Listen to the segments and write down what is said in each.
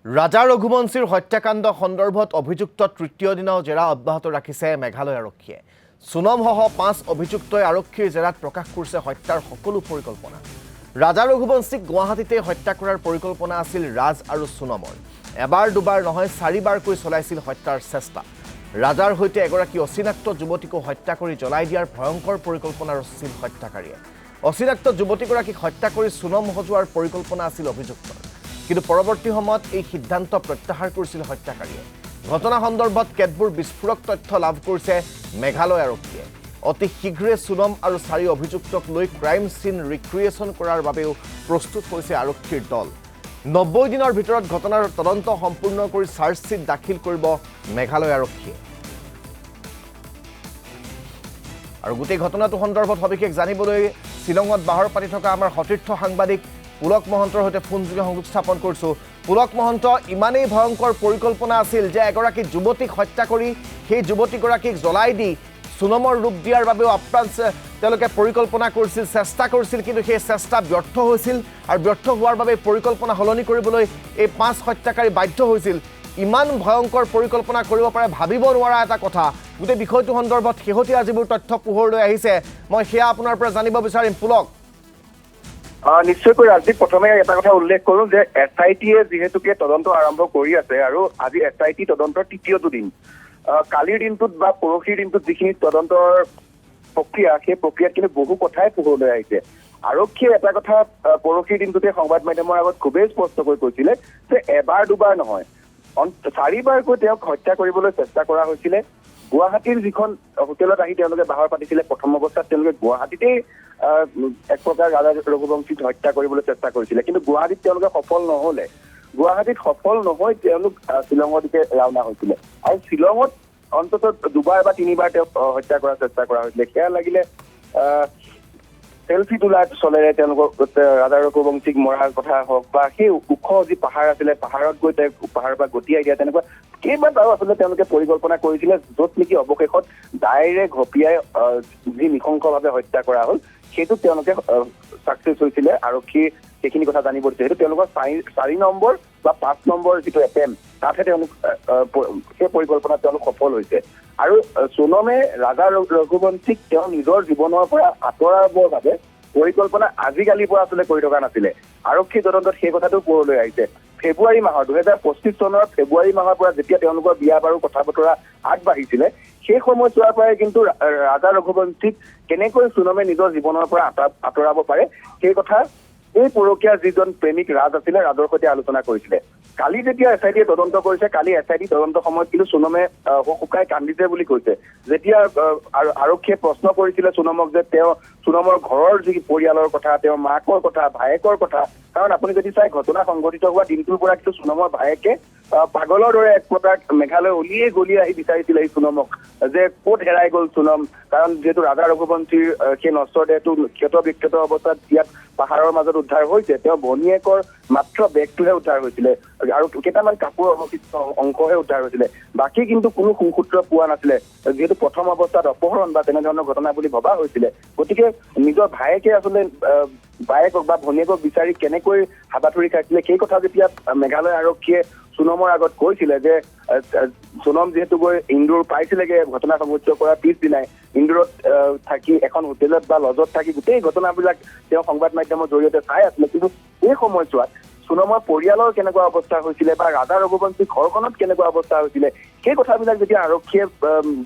ৰাজা ৰঘুবংশীৰ হত্যাকাণ্ড সন্দৰ্ভত অভিযুক্ত তৃতীয় দিনাও জেৰা অব্যাহত ৰাখিছে মেঘালয় আৰক্ষীয়ে। সোনমসহ 5 অভিযুক্তই আৰক্ষীৰ জেৰাত প্ৰকাশ কৰিছে হত্যাৰ সকলো পৰিকল্পনা। ৰাজা ৰঘুবংশীক গুৱাহাটীতে হত্যা কৰাৰ পৰিকল্পনা আছিল ৰাজ আৰু সোনমৰ। এবাৰ দুবাৰ নহয় 4বাৰকৈ চলাইছিল হত্যাৰ চেষ্টা। ৰাজাৰ সৈতে এগৰাকী অচিনাক্ত যুৱতীকো হত্যা কৰি জ্বলাই দিয়াৰ ভয়ংকৰ পৰিকল্পনা ৰচিছিল হত্যাকাৰীয়ে। অচিনাক্ত যুৱতীগৰাকীক হত্যা কৰি সোনম সজোৱাৰ পৰিকল্পনা আছিল অভিযুক্তৰ। কিন্তু পৰৱৰ্তী সময়ত এই সিদ্ধান্ত প্ৰত্যাহাৰ কৰিছিল হত্যাকাৰীয়ে। ঘটনা সন্দৰ্ভত কেতবোৰ বিস্ফোৰক তথ্য লাভ কৰিছে মেঘালয় আৰক্ষীয়ে। অতি শীঘ্ৰে সোনম আৰু 4 অভিযুক্তক লৈ ক্ৰাইম চিন ৰিক্ৰিয়েশ্যন কৰাৰ বাবেও প্ৰস্তুত হৈছে আৰক্ষীৰ দল। 90 দিনৰ ভিতৰত ঘটনাৰ তদন্ত সম্পূৰ্ণ কৰি চাৰ্জশ্বীট দাখিল কৰিব মেঘালয় আৰক্ষীয়ে। আৰু গোটেই ঘটনাটো সন্দৰ্ভত সবিশেষ জানিবলৈ শ্বিলঙত বাহৰ পাতি থকা আমাৰ সতীৰ্থ সাংবাদিক পুলক মহন্তৰ সৈতে ফোনযোগে সংযোগ স্থাপন কৰিছোঁ। পুলক মহন্ত, ইমানেই ভয়ংকৰ পৰিকল্পনা আছিল যে এগৰাকী যুৱতীক হত্যা কৰি সেই যুৱতীগৰাকীক জ্বলাই দি সোনমৰ ৰূপ দিয়াৰ বাবেও আপ্ৰাণ তেওঁলোকে পৰিকল্পনা কৰিছিল, চেষ্টা কৰিছিল, কিন্তু সেই চেষ্টা ব্যৰ্থ হৈছিল আৰু ব্যৰ্থ হোৱাৰ বাবে পৰিকল্পনা সলনি কৰিবলৈ এই 5 হত্যাকাৰী বাধ্য হৈছিল। ইমান ভয়ংকৰ পৰিকল্পনা কৰিব পাৰে ভাবিব নোৱাৰা এটা কথা। গোটেই বিষয়টো সন্দৰ্ভত শেহতীয়া যিবোৰ তথ্য পোহৰলৈ আহিছে মই সেয়া আপোনাৰ পৰা জানিব বিচাৰিম। পুলক, নিশ্চয়কৈ ৰাজদীপ, প্ৰথমে এটা কথা উল্লেখ কৰোঁ যে SITয়ে যিহেতুকে তদন্ত আৰম্ভ কৰি আছে আৰু আজি SIT তদন্তৰ তৃতীয়টো দিন। কালিৰ দিনটোত বা পৰহিৰ দিনটোত যিখিনি তদন্তৰ প্ৰক্ৰিয়া, সেই প্ৰক্ৰিয়াত কিন্তু বহু কথাই পোহৰলৈ আহিছে। আৰক্ষীয়ে এটা কথা পৰহিৰ দিনটোতে সংবাদ মাধ্যমৰ আগত খুবেই স্পষ্টকৈ কৈছিলে যে এবাৰ দুবাৰ নহয়, 4বাৰকৈ তেওঁক হত্যা কৰিবলৈ চেষ্টা কৰা হৈছিলে। গুৱাহাটীৰ যিখন হোটেলত আহি তেওঁলোকে বাহৰ পাতিছিলে, প্ৰথম অৱস্থাত তেওঁলোকে গুৱাহাটীতেই এক প্ৰকাৰ ৰাজা ৰঘুবংশীক হত্যা কৰিবলৈ চেষ্টা কৰিছিলে, কিন্তু গুৱাহাটীত তেওঁলোকে সফল নহলে। গুৱাহাটীত সফল নহৈ তেওঁলোক শ্বিলঙৰ দিশে ৰাওনা হৈছিলে আৰু শ্বিলঙত অন্ততঃ 2বাৰ বা 3বাৰ তেওঁক হত্যা কৰাৰ চেষ্টা কৰা হৈছিলে। সেয়া লাগিলে সেলফি তোলাৰ চলেৰে তেওঁলোকক ৰাজা ৰঘুবংশীক মৰাৰ কথা হওক বা সেই ওখ যি পাহাৰ আছিলে, পাহাৰত গৈ তেওঁক পাহাৰৰ পৰা গতিয়াই দিয়া, তেনেকুৱা কেইবাটাও আচলতে তেওঁলোকে পৰিকল্পনা কৰিছিলে, য'ত নেকি অৱশেষত ডাইৰেক্ট ঘপিয়াই যি নৃশংসভাৱে হত্যা কৰা হ'ল সেইটোত তেওঁলোকে ছাকচেছ হৈছিলে। আৰক্ষী সেইখিনি কথা জানিব দিছে। সেইটো তেওঁলোকৰ 4 নম্বৰ বা 5 নম্বৰ যিটো এটেম্প, তাতহে তেওঁলোক সেই পৰিকল্পনাত তেওঁলোক সফল হৈছে। আৰু সোনমে ৰাজা ৰঘুবংশীক তেওঁ নিজৰ জীৱনৰ পৰা আঁতৰাবৰ বাবে পৰিকল্পনা আজিকালিৰ পৰা আচলতে কৰি থকা নাছিলে। আৰক্ষী তদন্তত সেই কথাটো পোহৰলৈ আহিছে। ফেব্ৰুৱাৰী মাহৰ 2025 চনৰ ফেব্ৰুৱাৰী মাহৰ পৰা যেতিয়া তেওঁলোকৰ বিয়া বাৰু কথা বতৰা আগবাঢ়িছিলে, সেই সময়ছোৱাৰ পৰাই কিন্তু ৰাজা ৰঘুবংশীক কেনেকৈ সোনমে নিজৰ জীৱনৰ পৰা আঁতৰাব পাৰে সেই কথা এই পৰকীয়া যিজন প্ৰেমিক ৰাজ আছিলে, ৰাজৰ সৈতে আলোচনা কৰিছিলে। কালি যেতিয়া SITয়ে তদন্ত কৰিছে, কালি SIT তদন্ত সময়ত কিন্তু সোনমে শুকাই কান্দিছে বুলি কৈছে। যেতিয়া আৰক্ষীয়ে প্ৰশ্ন কৰিছিলে সোনমক যে তেওঁ সোনমৰ ঘৰৰ যি পৰিয়ালৰ কথা, তেওঁৰ মাকৰ কথা, ভায়েকৰ কথা, কাৰণ আপুনি যদি চাই ঘটনা সংঘটিত হোৱা দিনটোৰ পৰা কিন্তু সোনমৰ ভায়েকে পাগলৰ দৰে এক প্ৰকাৰ মেঘালয় উলিয়াই গলিয়াই আহি বিচাৰিছিলে এই সোনমক যে ক'ত হেৰাই গ'ল সোনম, কাৰণ যিহেতু ৰাজা ৰঘুবংশীৰ সেই নশ্বৰ দেহটো ক্ষত বিক্ষত অৱস্থাত ইয়াত পাহাৰৰ মাজত উদ্ধাৰ হৈছে। তেওঁ ভনীয়েকৰ মাত্ৰ বেগটোহে উদ্ধাৰ হৈছিলে আৰু কেইটামান কাপোৰৰ অৱশিষ্ট অংশহে উদ্ধাৰ হৈছিলে। বাকী কিন্তু কোনো সুসূত্ৰ পোৱা নাছিলে, যিহেতু প্ৰথম অৱস্থাত অপহৰণ বা তেনেধৰণৰ ঘটনা বুলি ভবা হৈছিলে। গতিকে নিজৰ ভায়েকে আচলতে বায়েকক বা ভনীয়েকক বিচাৰি কেনেকৈ হাবাথুৰি খাইছিলে সেই কথা যেতিয়া মেঘালয় আৰক্ষীয়ে সোনমৰ আগত কৈছিলে যে সোনম যিহেতু গৈ ইন্দোৰ পাইছিলেগে ঘটনা সংঘটিত কৰাৰ পিছদিনাই, ইন্দোৰত থাকি এখন হোটেলত বা লজত থাকি গোটেই ঘটনাবিলাক তেওঁ সংবাদ মাধ্যমৰ জৰিয়তে চাই আছিলে। কিন্তু এই সময়ছোৱাত সোনমৰ পৰিয়ালৰ কেনেকুৱা অৱস্থা হৈছিলে বা ৰাজা ৰঘুবংশীৰ ঘৰখনত কেনেকুৱা অৱস্থা হৈছিলে সেই কথাবিলাক যেতিয়া আৰক্ষীয়ে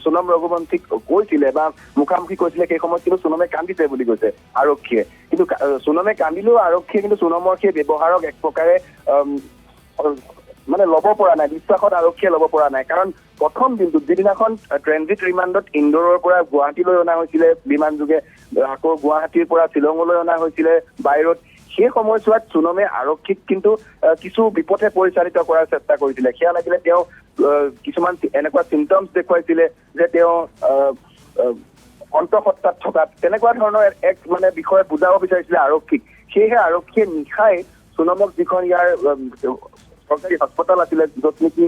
সোনম ৰঘুবংশীক কৈছিলে বা মুখামুখি কৈছিলে, সেই সময়ত কিন্তু সোনমে কান্দিছে বুলি কৈছে আৰক্ষীয়ে। কিন্তু সোনমে কান্দিলেও আৰক্ষীয়ে কিন্তু সোনমৰ সেই ব্যৱহাৰক এক প্ৰকাৰে মানে ল'ব পৰা নাই, বিশ্বাসত আৰক্ষীয়ে ল'ব পৰা নাই। কাৰণ প্ৰথম দিনটোত যিদিনাখন ট্ৰেনজিট ৰিমাণ্ডত ইন্দোৰৰ পৰা গুৱাহাটীলৈ অনা হৈছিলে বিমান যোগে, আকৌ গুৱাহাটীৰ পৰা শ্বিলঙলৈ অনা হৈছিলে বাহিৰত, সেই সময়ছোৱাত সোনমে আৰক্ষীক কিন্তু কিছু বিপথে পৰিচালিত কৰাৰ চেষ্টা কৰিছিলে। সেয়া লাগিলে তেওঁ কিছুমান এনেকুৱা চিমটমছ দেখুৱাইছিলে যে তেওঁ অন্তঃসত্ত্বাত থকা তেনেকুৱা ধৰণৰ এক মানে বিষয়ে বুজাব বিচাৰিছিলে আৰক্ষীক। সেয়েহে আৰক্ষীয়ে নিশাই সোনমক যিখন ইয়াৰ চৰকাৰী হাস্পতাল আছিলে, য'ত নেকি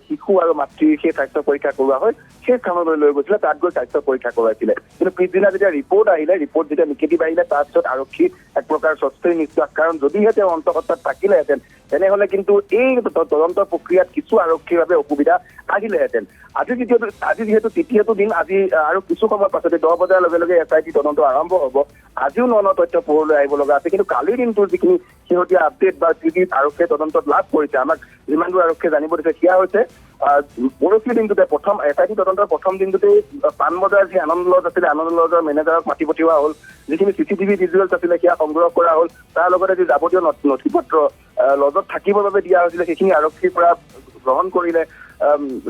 শিশু আৰু মাতৃৰ সেই স্বাস্থ্য পৰীক্ষা কৰোৱা হয়, সেই স্থানলৈ লৈ গৈছিলে, তাত গৈ স্বাস্থ্য পৰীক্ষা কৰোৱাইছিলে। কিন্তু পিছদিনা যেতিয়া ৰিপৰ্ট আহিলে, ৰিপৰ্ট যেতিয়া নিগেটিভ আহিলে, তাৰপিছত আৰক্ষী এক প্ৰকাৰ স্বস্তিৰ নিশ্বাস, কাৰণ যদিহে তেওঁ অন্তঃসত্ত্বাত থাকিলেহেঁতেন তেনেহলে কিন্তু এই তদন্ত প্ৰক্ৰিয়াত কিছু আৰক্ষীৰ বাবে অসুবিধা আহিলেহেঁতেন। আজি যিহেতু তৃতীয়টো দিন, আজি আৰু কিছু সময় পাছতে 10 বজাৰ লগে লগে SIT তদন্ত আৰম্ভ হ'ব। আজিও ন তথ্য পোহৰলৈ আহিব লগা আছে, কিন্তু কালিৰ দিনটোৰ যিখিনি শেহতীয়া আপডেট বা যি আৰক্ষীয়ে তদন্তত লাভ কৰিছে, আমাক যিমানবোৰ আৰক্ষীয়ে জানিব দিছে সেয়া হৈছে পৰৱৰ্তী দিনটোতে SIT তদন্তৰ প্ৰথম দিনটোতেই পাণবজাৰ যি আনন্দ লজ আছিলে, আনন্দ লজৰ মেনেজাৰক মাতি পঠিওৱা হ'ল। যিখিনি CCTV ভিজুৱেলছ আছিলে সেয়া সংগ্ৰহ কৰা হ'ল। তাৰ লগতে যি যাৱতীয় নথি পত্ৰ লজত থাকিবৰ বাবে দিয়া হৈছিলে সেইখিনি আৰক্ষীৰ পৰা গ্ৰহণ কৰিলে,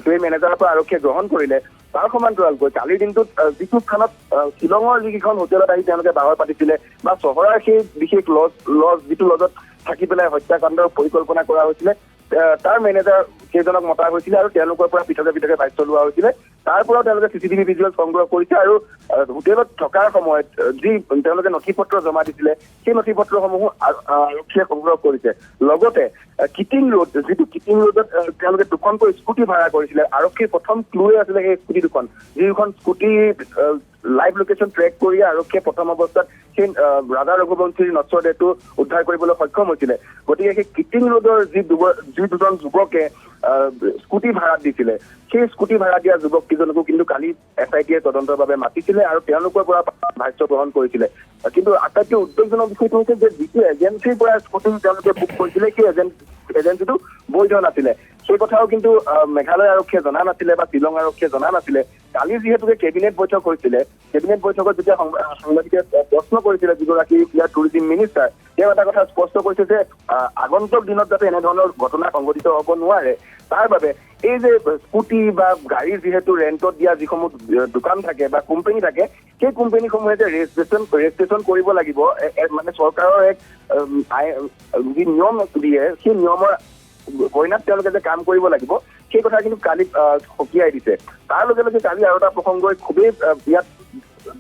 সেই মেনেজাৰৰ পৰা আৰক্ষীয়ে গ্ৰহণ কৰিলে। তাৰ সমান্তৰালকৈ কালিৰ দিনটোত যিটো স্থানত শ্বিলঙৰ যিকেইখন হোটেলত আহি তেওঁলোকে বাহৰ পাতিছিলে বা চহৰৰ সেই বিশেষ লজ যিটো লজত থাকি পেলাই হত্যাকাণ্ডৰ পৰিকল্পনা কৰা হৈছিলে, তাৰ মেনেজাৰ কেইজনক মতা হৈছিলে আৰু তেওঁলোকৰ পৰা পৃথকে পৃথকে দায়িত্ব লোৱা হৈছিলে। তাৰ পৰাও তেওঁলোকে CCTV ভিজুৱেল সংগ্ৰহ কৰিছে আৰু হোটেলত থকাৰ সময়ত যি তেওঁলোকে নথি পত্ৰ জমা দিছিলে সেই নথি পত্ৰসমূহো আৰক্ষীয়ে সংগ্ৰহ কৰিছে। লগতে কিটিং ৰোড, যিটো কিটিং ৰোডত তেওঁলোকে দুখনকৈ স্কুটি ভাড়া কৰিছিলে, আৰক্ষীৰ প্ৰথম ক্লুৱে আছিলে সেই স্কুটি দুখন, যিখন স্কুটি লাইভ লোকেশ্যন ট্ৰেক কৰি আৰক্ষীয়ে প্ৰথম অৱস্থাত সেই ৰাধা ৰঘুবংশীৰ নশ্বৰ দেহটো উদ্ধাৰ কৰিবলৈ সক্ষম হৈছিলে। গতিকে সেই কিটিং ৰোডৰ যি দুজন যুৱকে স্কুটি ভাড়াত দিছিলে, সেই স্কুটি ভাড়া দিয়া যুৱক কেইজনকো কিন্তু কালি SITয়ে তদন্তৰ বাবে মাতিছিলে আৰু তেওঁলোকৰ পৰা ভাষ্য গ্ৰহণ কৰিছিলে। কিন্তু আটাইতকৈ উদ্বেগজনক বিষয়টো হৈছে যে যিটো এজেঞ্চিৰ পৰা স্কুটি তেওঁলোকে বুক কৰিছিলে সেই এজেঞ্চিটো বৈধ নাছিলে। সেই কথাও কিন্তু মেঘালয় আৰক্ষীয়ে জনা নাছিলে বা শ্বিলং আৰক্ষীয়ে জনা নাছিলে। কালি যিহেতুকে কেবিনেট বৈঠক হৈছিলে, কেবিনেট বৈঠকত যেতিয়া সাংবাদিকে প্ৰশ্ন কৰিছিলে যিগৰাকী ইয়াৰ টুৰিজিম মিনিষ্টাৰ, তেওঁ এটা কথা স্পষ্ট কৰিছে যে আগন্তুক দিনত যাতে এনেধৰণৰ ঘটনা সংঘটিত হ'ব নোৱাৰে, তাৰ বাবে এই যে স্কুটি বা গাড়ীৰ যিহেতু ৰেণ্টত দিয়া যিসমূহ দোকান থাকে বা কোম্পানী থাকে, সেই কোম্পানীসমূহে যে ৰেজিষ্ট্ৰেশ্যন কৰিব লাগিব, মানে চৰকাৰৰ এক যি নিয়ম দিয়ে, সেই নিয়মৰ বইনাত তেওঁলোকে যে কাম কৰিব লাগিব, সেই কথা কিন্তু কালি সকীয়াই দিছে। তাৰ লগে লগে কালি আৰু এটা প্ৰসংগই খুবেই ইয়াত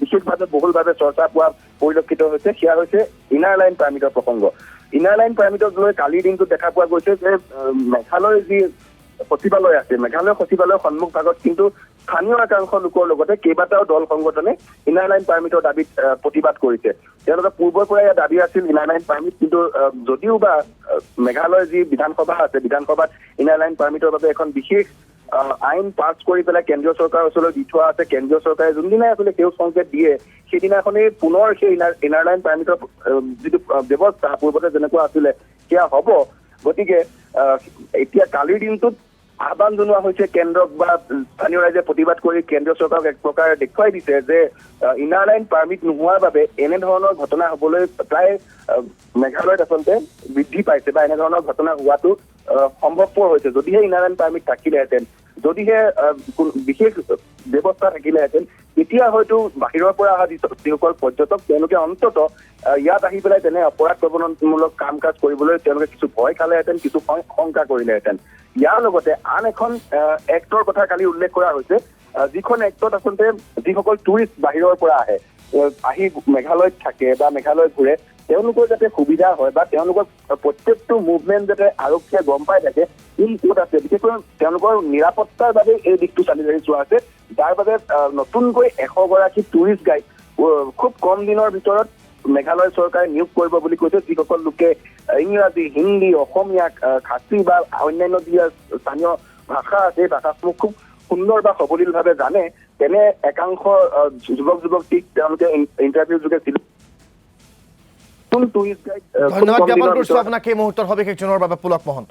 বিশেষভাৱে বহুলভাৱে চৰ্চা পোৱা পৰিলক্ষিত হৈছে, সেয়া হৈছে ইনাৰ লাইন পাৰ্মিটৰ প্ৰসংগ। ইনাৰ লাইন পাৰ্মিটক লৈ কালিৰ দিনটোত দেখা পোৱা গৈছে যে মেঘালয়ৰ যি সচিবালয় আছে, মেঘালয় সচিবালয়ৰ সন্মুখ ভাগত কিন্তু স্থানীয় একাংশ লোকৰ লগতে কেইবাটাও দল সংগঠনে ইনাৰ লাইন পাৰ্মিটৰ দাবীত প্ৰতিবাদ কৰিছে। তেওঁলোকে পূৰ্বৰ পৰাই ইয়াৰ দাবী আছিল ইনাৰ লাইন পাৰ্মিট, কিন্তু যদিও বা মেঘালয়ৰ যি বিধানসভা আছে, বিধানসভাত ইনাৰ লাইন পাৰ্মিটৰ বাবে এখন বিশেষ আইন পাছ কৰি পেলাই কেন্দ্ৰীয় চৰকাৰৰ ওচৰলৈ দি থোৱা আছে। কেন্দ্ৰীয় চৰকাৰে যোনদিনাই আচলতে সেউজ সংকেত দিয়ে সেইদিনাখনেই পুনৰ সেই ইনাৰ লাইন পাৰ্মিটৰ যিটো ব্যৱস্থা পূৰ্বতে যেনেকুৱা আছিলে সেয়া হ'ব। গতিকে এতিয়া কালিৰ দিনটোত আহ্বান জনোৱা হৈছে কেন্দ্ৰক বা স্থানীয় ৰাইজে প্ৰতিবাদ কৰি কেন্দ্ৰীয় চৰকাৰক এক প্ৰকাৰে দেখুৱাই দিছে যে ইনাৰ লাইন পাৰ্মিট নোহোৱাৰ বাবে এনেধৰণৰ ঘটনা হ'বলৈ প্ৰায় মেঘালয়ত আচলতে বৃদ্ধি পাইছে বা এনেধৰণৰ ঘটনা হোৱাটো সম্ভৱপৰ হৈছে। যদিহে ইনাৰ লাইন পাৰ্মিট থাকিলেহেঁতেন, যদিহে বিশেষ ব্যৱস্থা থাকিলেহেঁতেন, তেতিয়া হয়তো বাহিৰৰ পৰা অহা যিসকল পৰ্যটক তেওঁলোকে অন্তত ইয়াত আহি পেলাই তেনে অপৰাধ প্ৰৱণতামূলক কাম কাজ কৰিবলৈ তেওঁলোকে কিছু ভয় খালেহেঁতেন, কিছু শংকা কৰিলেহেঁতেন। ইয়াৰ লগতে আন এখন এক্টৰ কথা কালি উল্লেখ কৰা হৈছে, যিখন এক্টত আচলতে যিসকল টুৰিষ্ট বাহিৰৰ পৰা আহি মেঘালয়ত থাকে বা মেঘালয় ঘূৰে, তেওঁলোকৰ যাতে সুবিধা হয় বা তেওঁলোকৰ প্ৰত্যেকটো মুভমেণ্ট যাতে আৰক্ষীয়ে গম পাই থাকে ই ক'ত আছে, বিশেষকৈ তেওঁলোকৰ নিৰাপত্তাৰ বাবে এই দিশটো চালি জাৰি চোৱা আছে। যাৰ বাবে নতুনকৈ 100 গৰাকী টুৰিষ্ট গাইড খুব কম দিনৰ ভিতৰত মেঘালয় চৰকাৰে নিয়োগ কৰিব বুলি কৈছে, যিসকল লোকে ইংৰাজী, হিন্দী, অসমীয়া, খাচী বা অন্যান্য যি স্থানীয় ভাষা আছে সেই ভাষাসমূহ খুব সুন্দৰ বা সৱলীলভাৱে জানে। তেনে একাংশ যুৱক যুৱতীক তেওঁলোকে ইণ্টাৰভিউ যোগে ধন্যবাদ জ্ঞাপন কৰিছোঁ আপোনাক এই মুহূৰ্তৰ সবিশেষ জনোৱাৰ বাবে পুলক মহন্ত।